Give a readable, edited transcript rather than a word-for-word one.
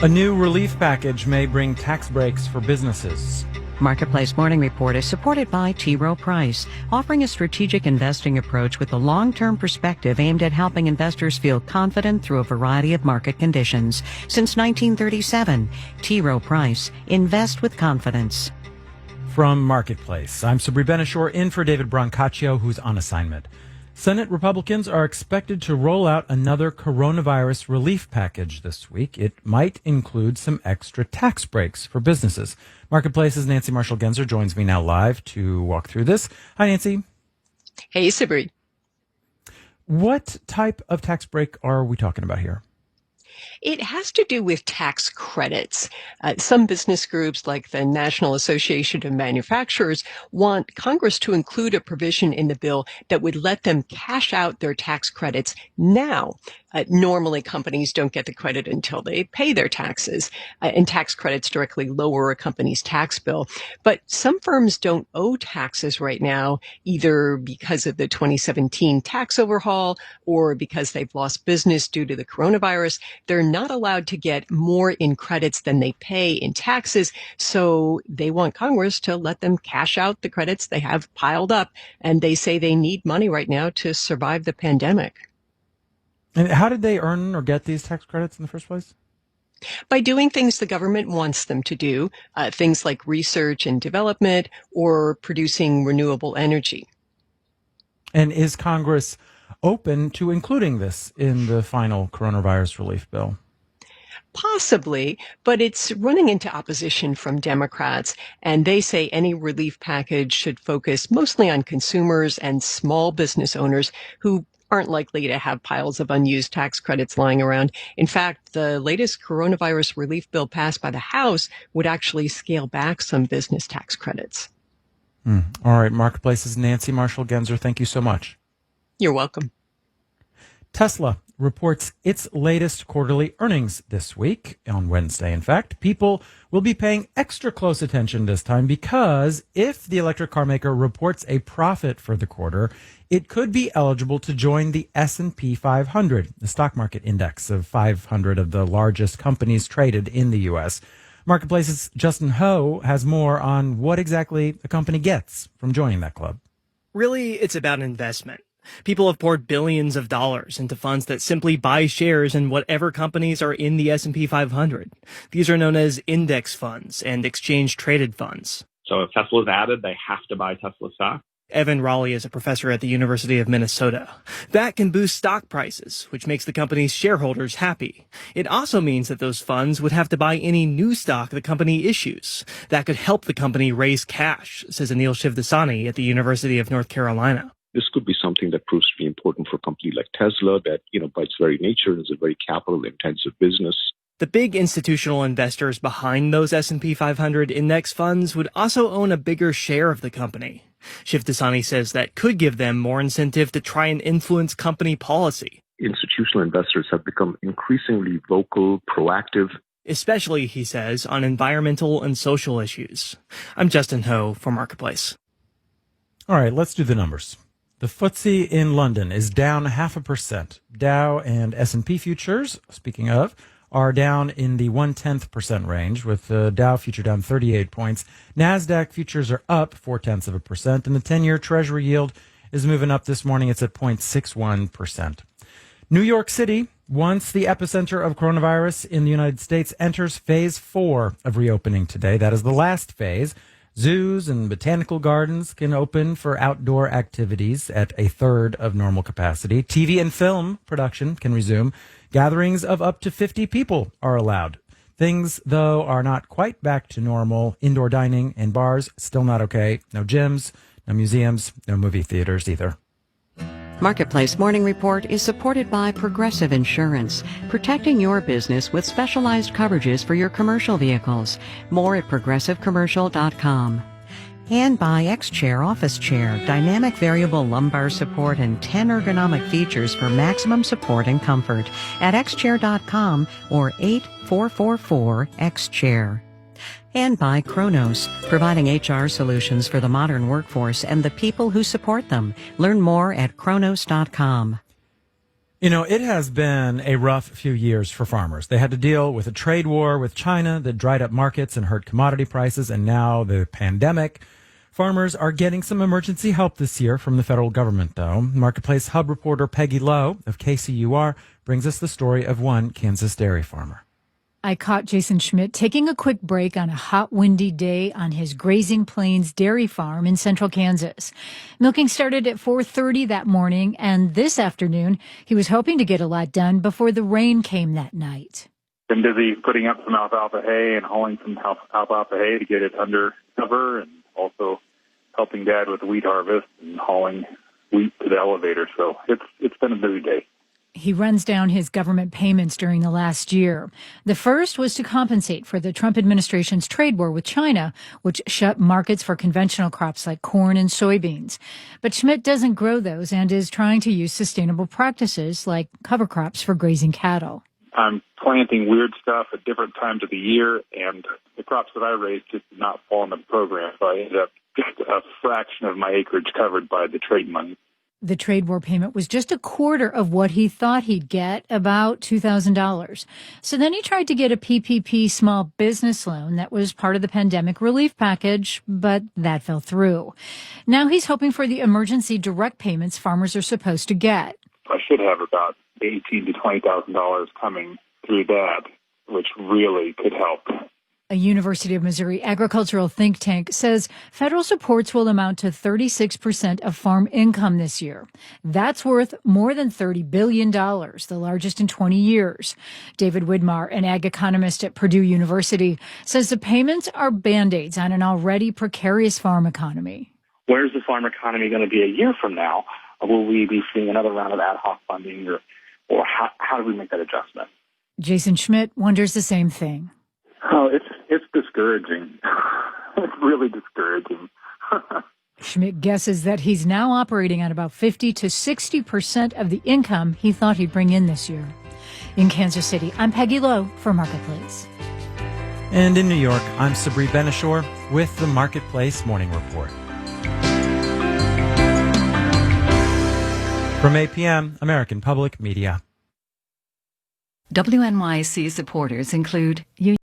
A new relief package may bring tax breaks for businesses. Marketplace Morning Report is supported by T. Rowe Price, offering a strategic investing approach with a long-term perspective aimed at helping investors feel confident through a variety of market conditions. Since 1937, T. Rowe Price, invest with confidence. From Marketplace, I'm Sabri Benishore in for David Brancaccio, who's on assignment. Senate Republicans are expected to roll out another coronavirus relief package this week. It might include some extra tax breaks for businesses. Marketplace's Nancy Marshall-Genzer joins me now live to walk through this. Hi, Nancy. Hey, Sabri. What type of tax break are we talking about here? It has to do with tax credits. Some business groups, like the National Association of Manufacturers, want Congress to include a provision in the bill that would let them cash out their tax credits now. Normally, companies don't get the credit until they pay their taxes, and tax credits directly lower a company's tax bill. But some firms don't owe taxes right now, either because of the 2017 tax overhaul or because they've lost business due to the coronavirus. They're not allowed to get more in credits than they pay in taxes, so they want Congress to let them cash out the credits they have piled up, and they say they need money right now to survive the pandemic. And how did they earn or get these tax credits in the first place? By doing things the government wants them to do, things like research and development or producing renewable energy. And is Congress open to including this in the final coronavirus relief bill? Possibly, but it's running into opposition from Democrats, and they say any relief package should focus mostly on consumers and small business owners who aren't likely to have piles of unused tax credits lying around. In fact, the latest coronavirus relief bill passed by the House would actually scale back some business tax credits. All right, Marketplace's Nancy Marshall-Genzer, thank you so much. You're welcome. Tesla reports its latest quarterly earnings this week, on Wednesday, in fact. People will be paying extra close attention this time because if the electric car maker reports a profit for the quarter, it could be eligible to join the S&P 500, the stock market index of 500 of the largest companies traded in the U.S. Marketplace's Justin Ho has more on what exactly a company gets from joining that club. Really, it's about investment. People have poured billions of dollars into funds that simply buy shares in whatever companies are in the S&P 500. These are known as index funds and exchange-traded funds. So if Tesla is added, they have to buy Tesla stock. Evan Raleigh is a professor at the University of Minnesota. That can boost stock prices, which makes the company's shareholders happy. It also means that those funds would have to buy any new stock the company issues. That could help the company raise cash, says Anil Shivdasani at the University of North Carolina. This could be something that proves to be important for a company like Tesla that, by its very nature is a very capital-intensive business. The big institutional investors behind those S&P 500 index funds would also own a bigger share of the company. Shivdasani says that could give them more incentive to try and influence company policy. Institutional investors have become increasingly vocal, proactive. Especially, he says, on environmental and social issues. I'm Justin Ho for Marketplace. All right, let's do the numbers. The FTSE in London is down 0.5%. Dow and S&P futures, speaking of, are down in the 0.1% range, with the Dow future down 38 points. NASDAQ futures are up 0.4%, and the 10-year Treasury yield is moving up this morning. It's at 0.61%. New York City, once the epicenter of coronavirus in the United States, enters phase 4 of reopening today. That is the last phase. Zoos and botanical gardens can open for outdoor activities at a third of normal capacity. TV and film production can resume. Gatherings of up to 50 people are allowed. Things, though, are not quite back to normal. Indoor dining and bars, still not okay. No gyms, no museums, no movie theaters either. Marketplace Morning Report is supported by Progressive Insurance, protecting your business with specialized coverages for your commercial vehicles. More at progressivecommercial.com. And by X-Chair Office Chair, dynamic variable lumbar support and 10 ergonomic features for maximum support and comfort at xchair.com or 8444-X-Chair. And by Kronos, providing HR solutions for the modern workforce and the people who support them. Learn more at kronos.com. You know, it has been a rough few years for farmers. They had to deal with a trade war with China that dried up markets and hurt commodity prices, and now the pandemic. Farmers are getting some emergency help this year from the federal government, though. Marketplace Hub reporter Peggy Lowe of KCUR brings us the story of one Kansas dairy farmer. I caught Jason Schmidt taking a quick break on a hot, windy day on his Grazing Plains dairy farm in central Kansas. Milking started at 4:30 that morning, and this afternoon he was hoping to get a lot done before the rain came that night. Been busy putting up some alfalfa hay and hauling some alfalfa hay to get it under cover, and also helping Dad with the wheat harvest and hauling wheat to the elevator. So it's been a busy day. He runs down his government payments during the last year. The first was to compensate for the Trump administration's trade war with China, which shut markets for conventional crops like corn and soybeans. But Schmidt doesn't grow those and is trying to use sustainable practices like cover crops for grazing cattle. I'm planting weird stuff at different times of the year, and the crops that I raised just did not fall into the program. So I ended up just a fraction of my acreage covered by the trade money. The trade war payment was just a quarter of what he thought he'd get, about $2,000. So then he tried to get a PPP small business loan that was part of the pandemic relief package, but that fell through. Now he's hoping for the emergency direct payments farmers are supposed to get. I should have about $18,000 to $20,000 coming through that, which really could help. A University of Missouri agricultural think tank says federal supports will amount to 36% of farm income this year. That's worth more than $30 billion, the largest in 20 years. David Widmar, an ag economist at Purdue University, says the payments are Band-Aids on an already precarious farm economy. Where's the farm economy going to be a year from now? Will we be seeing another round of ad hoc funding, or how do we make that adjustment? Jason Schmidt wonders the same thing. Oh, it's discouraging. It's really discouraging. Schmidt guesses that he's now operating at about 50 to 60% of the income he thought he'd bring in this year. In Kansas City, I'm Peggy Lowe for Marketplace. And in New York, I'm Sabri Benishore with the Marketplace Morning Report. From APM, American Public Media. WNYC supporters include